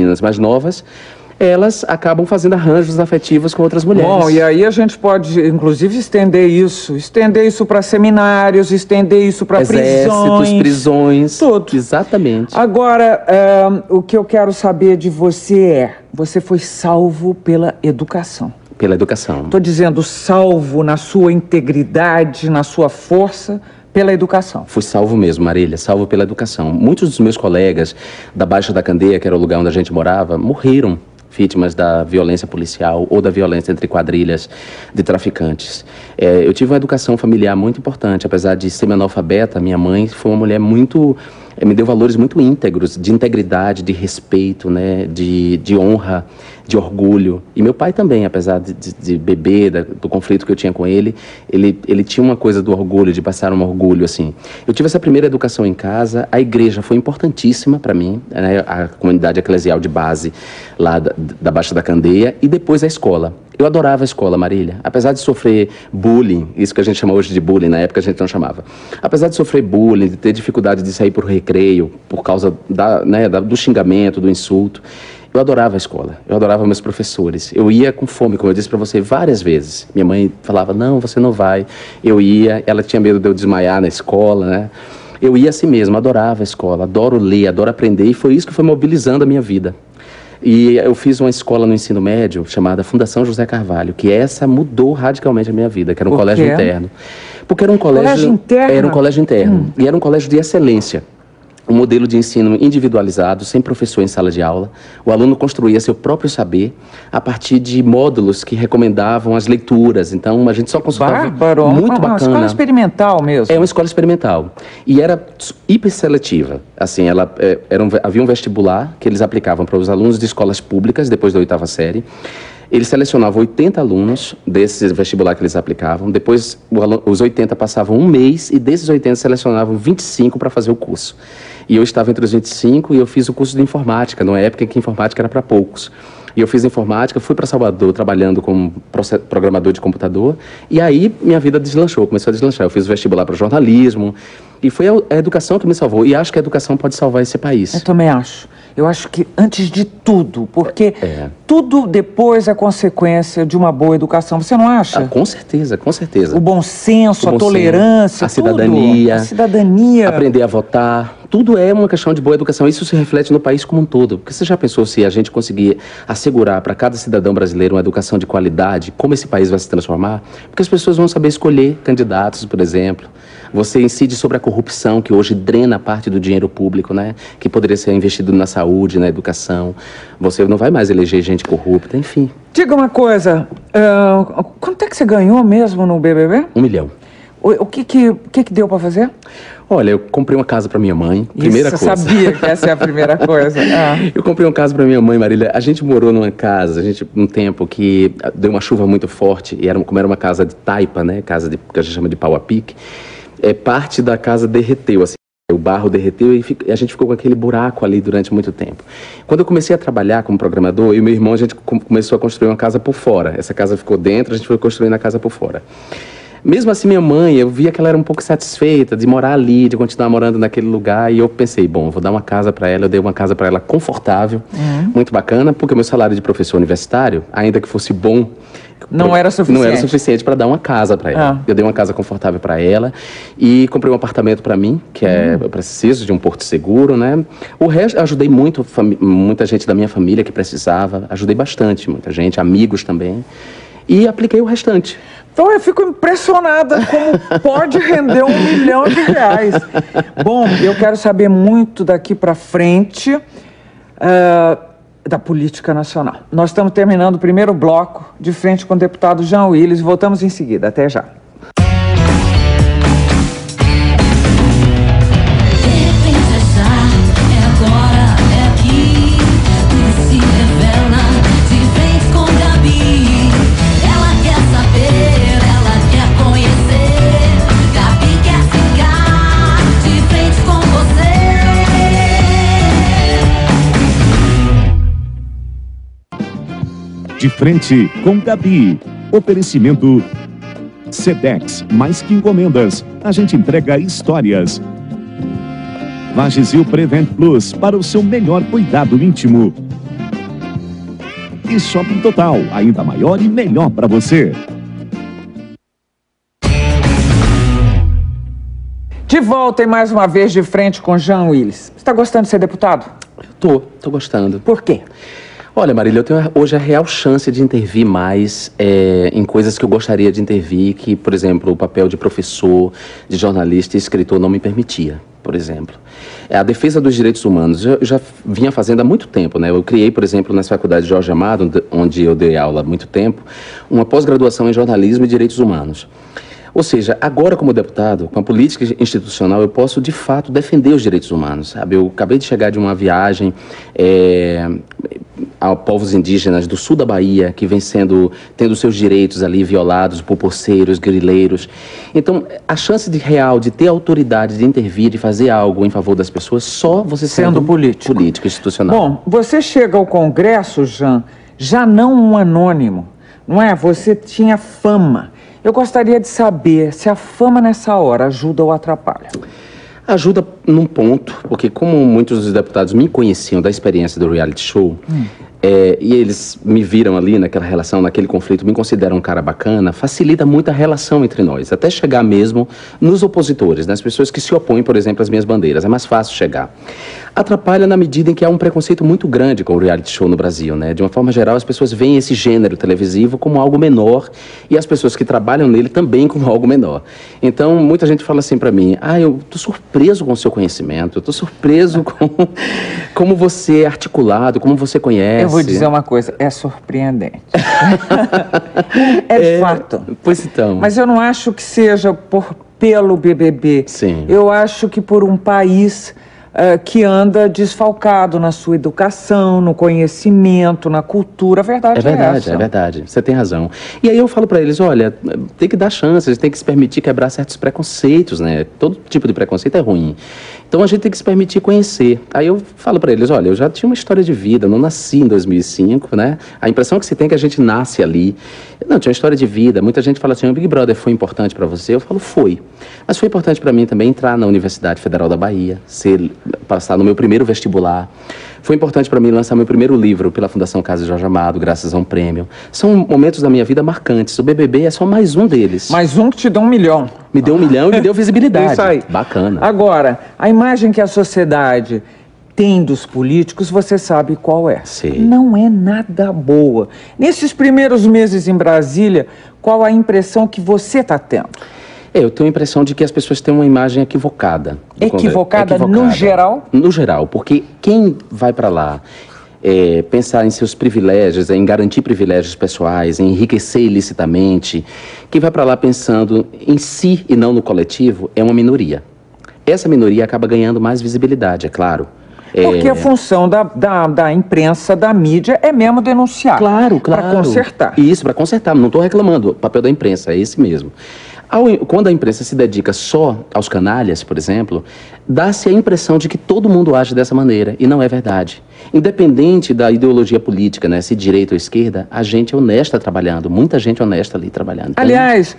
meninas mais novas, elas acabam fazendo arranjos afetivos com outras mulheres. Bom, e aí a gente pode, inclusive, estender isso para seminários, estender isso para prisões. Tudo. Exatamente. Agora, o que eu quero saber de você você foi salvo pela educação. Pela educação. Estou dizendo salvo na sua integridade, na sua força, pela educação. Fui salvo mesmo, Marília, salvo pela educação. Muitos dos meus colegas da Baixa da Candeia, que era o lugar onde a gente morava, morreram vítimas da violência policial ou da violência entre quadrilhas de traficantes. Eu tive uma educação familiar muito importante. Apesar de ser analfabeta, minha mãe foi uma mulher muito... me deu valores muito íntegros, de integridade, de respeito, né, de honra, de orgulho. E meu pai também, apesar de beber, do conflito que eu tinha com ele tinha uma coisa do orgulho, de passar um orgulho, assim. Eu tive essa primeira educação em casa, a igreja foi importantíssima para mim, né, a comunidade eclesial de base lá da Baixa da Candeia, e depois a escola. Eu adorava a escola, Marília. Apesar de sofrer bullying, isso que a gente chama hoje de bullying, na época a gente não chamava. Apesar de sofrer bullying, de ter dificuldade de sair por recreio, por causa do xingamento, do insulto, eu adorava a escola, eu adorava meus professores. Eu ia com fome, como eu disse para você, várias vezes. Minha mãe falava, não, você não vai. Eu ia, ela tinha medo de eu desmaiar na escola, né? Eu ia assim mesmo, adorava a escola, adoro ler, adoro aprender, e foi isso que foi mobilizando a minha vida. E eu fiz uma escola no ensino médio chamada Fundação José Carvalho, que essa mudou radicalmente a minha vida, que era um colégio interno. Porque era um colégio interno? Era um colégio interno. E era um colégio de excelência. Um modelo de ensino individualizado, sem professor em sala de aula. O aluno construía seu próprio saber a partir de módulos que recomendavam as leituras. Então, a gente só consultava... Bárbaro! Muito bacana. Uma escola experimental mesmo. É uma escola experimental. E era hiper seletiva. Assim, havia um vestibular que eles aplicavam para os alunos de escolas públicas, depois da 8ª série. Eles selecionavam 80 alunos desse vestibular que eles aplicavam. Depois, os 80 passavam um mês e desses 80 selecionavam 25 para fazer o curso. E eu estava entre os 25 e eu fiz o curso de informática, numa época em que informática era para poucos. E eu fiz informática, fui para Salvador trabalhando como programador de computador. E aí minha vida deslanchou, começou a deslanchar. Eu fiz o vestibular para jornalismo. E foi a educação que me salvou. E acho que a educação pode salvar esse país. Eu também acho. Eu acho que antes de tudo, porque tudo depois é consequência de uma boa educação. Você não acha? Com certeza, com certeza. O bom senso, a tolerância, a cidadania. A cidadania. Aprender a votar. Tudo é uma questão de boa educação. Isso se reflete no país como um todo. Porque você já pensou se a gente conseguir assegurar para cada cidadão brasileiro uma educação de qualidade, como esse país vai se transformar? Porque as pessoas vão saber escolher candidatos, por exemplo. Você incide sobre a corrupção, que hoje drena parte do dinheiro público, né? Que poderia ser investido na saúde, na educação. Você não vai mais eleger gente corrupta, enfim. Diga uma coisa, quanto é que você ganhou mesmo no BBB? 1 milhão. O que deu para fazer? Olha, eu comprei uma casa para minha mãe, primeira coisa. Eu sabia que essa é a primeira coisa. Eu comprei uma casa para minha mãe, Marília. A gente morou numa casa, um tempo que deu uma chuva muito forte, e como era uma casa de taipa, né? Que a gente chama de pau a pique. Parte da casa derreteu, assim, o barro derreteu e a gente ficou com aquele buraco ali durante muito tempo. Quando eu comecei a trabalhar como programador, eu e meu irmão, a gente começou a construir uma casa por fora. Essa casa ficou dentro, a gente foi construindo a casa por fora. Mesmo assim, minha mãe, eu via que ela era um pouco satisfeita de morar ali, de continuar morando naquele lugar, e eu pensei, bom, vou dar uma casa para ela. Eu dei uma casa para ela confortável, muito bacana, porque o meu salário de professor universitário, ainda que fosse bom, não era suficiente para dar uma casa para ela. Eu dei uma casa confortável para ela e comprei um apartamento para mim, que eu preciso de um porto seguro, né? O resto, eu ajudei muita gente da minha família que precisava, ajudei bastante, muita gente, amigos também, e apliquei o restante. Então eu fico impressionada como pode render R$1 milhão. Bom, eu quero saber muito daqui para frente da política nacional. Nós estamos terminando o primeiro bloco de frente com o deputado Jean Willis e voltamos em seguida. Até já. De frente com Gabi. Oferecimento Sedex, mais que encomendas, a gente entrega histórias. Vagisil Prevent Plus, para o seu melhor cuidado íntimo. E Shopping Total, ainda maior e melhor para você. De volta e mais uma vez de frente com Jean Willis. Você está gostando de ser deputado? Tô gostando. Por quê? Olha, Marília, eu tenho hoje a real chance de intervir mais em coisas que eu gostaria de intervir, que, por exemplo, o papel de professor, de jornalista e escritor não me permitia, por exemplo. A defesa dos direitos humanos eu já vinha fazendo há muito tempo, né? Eu criei, por exemplo, na Faculdade Jorge Amado, onde eu dei aula há muito tempo, uma pós-graduação em jornalismo e direitos humanos. Ou seja, agora como deputado, com a política institucional, eu posso, de fato, defender os direitos humanos, sabe? Eu acabei de chegar de uma viagem a povos indígenas do sul da Bahia, que vem tendo seus direitos ali violados por poceiros, grileiros. Então, a chance real de ter autoridade, de intervir, de fazer algo em favor das pessoas, só você sendo político institucional. Bom, você chega ao Congresso, Jean, já não um anônimo, não é? Você tinha fama. Eu gostaria de saber se a fama nessa hora ajuda ou atrapalha. Ajuda num ponto, porque como muitos dos deputados me conheciam da experiência do reality show, e eles me viram ali naquela relação, naquele conflito, me consideram um cara bacana, facilita muito a relação entre nós, até chegar mesmo nos opositores, nas pessoas que se opõem, por exemplo, às minhas bandeiras. É mais fácil chegar. Atrapalha na medida em que há um preconceito muito grande com o reality show no Brasil, né? De uma forma geral, as pessoas veem esse gênero televisivo como algo menor e as pessoas que trabalham nele também como algo menor. Então, muita gente fala assim pra mim, eu tô surpreso com o seu conhecimento, eu tô surpreso com como você é articulado, como você conhece. Eu vou dizer uma coisa, é surpreendente. É fato. Pois então. Mas eu não acho que seja pelo BBB. Sim. Eu acho que por um país que anda desfalcado na sua educação, no conhecimento, na cultura. A verdade é essa. É verdade. Você tem razão. E aí eu falo pra eles, olha, tem que dar chances, tem que se permitir quebrar certos preconceitos, né? Todo tipo de preconceito é ruim. Então a gente tem que se permitir conhecer. Aí eu falo pra eles, olha, eu já tinha uma história de vida, eu não nasci em 2005, né? A impressão que se tem é que a gente nasce ali. Não, tinha uma história de vida. Muita gente fala assim, o Big Brother foi importante pra você? Eu falo, foi. Mas foi importante pra mim também entrar na Universidade Federal da Bahia, passar no meu primeiro vestibular. Foi importante para mim lançar meu primeiro livro pela Fundação Casa Jorge Amado, graças a um prêmio. São momentos da minha vida marcantes. O BBB é só mais um deles. Mais um que te dá 1 milhão. Me deu 1 milhão e me deu visibilidade. Isso aí. Bacana. Agora, a imagem que a sociedade tem dos políticos, você sabe qual é. Sim. Não é nada boa. Nesses primeiros meses em Brasília, qual a impressão que você está tendo? Eu tenho a impressão de que as pessoas têm uma imagem equivocada. Equivocada no geral? No geral, porque quem vai para lá pensar em seus privilégios, em garantir privilégios pessoais, em enriquecer ilicitamente, quem vai para lá pensando em si e não no coletivo é uma minoria. Essa minoria acaba ganhando mais visibilidade, é claro. Porque a função da imprensa, da mídia, é mesmo denunciar. Claro. Para consertar. Isso, para consertar. Não estou reclamando. O papel da imprensa é esse mesmo. Quando a imprensa se dedica só aos canalhas, por exemplo, dá-se a impressão de que todo mundo age dessa maneira, e não é verdade. Independente da ideologia política, né, se direita ou esquerda, a gente é honesta trabalhando, muita gente honesta ali trabalhando. Aliás,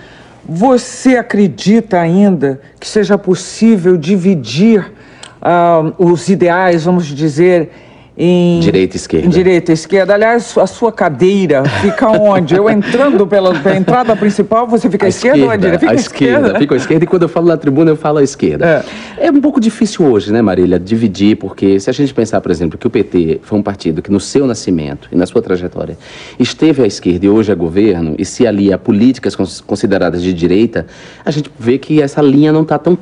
você acredita ainda que seja possível dividir os ideais, vamos dizer, em direita e esquerda. Em direita e esquerda. Aliás, a sua cadeira fica onde? Eu entrando pela entrada principal, você fica à esquerda ou à direita? Fica à esquerda. Fica à esquerda, e quando eu falo na tribuna, eu falo à esquerda. É um pouco difícil hoje, né, Marília, dividir, porque se a gente pensar, por exemplo, que o PT foi um partido que no seu nascimento e na sua trajetória esteve à esquerda e hoje é governo, e se alia a políticas consideradas de direita, a gente vê que essa linha não está tão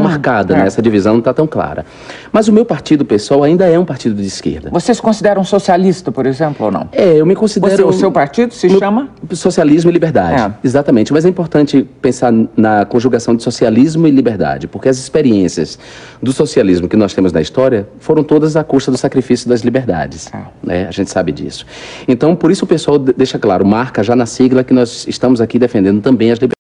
marcada, né? Essa divisão não está tão clara. Mas o meu partido, pessoal, ainda é um partido de esquerda. Você se considera um socialista, por exemplo, ou não? Eu me considero... O seu partido se chama? Socialismo e Liberdade. Exatamente. Mas é importante pensar na conjugação de socialismo e liberdade, porque as experiências do socialismo que nós temos na história foram todas à custa do sacrifício das liberdades. Né? A gente sabe disso. Então, por isso o pessoal deixa claro, marca já na sigla que nós estamos aqui defendendo também as liberdades.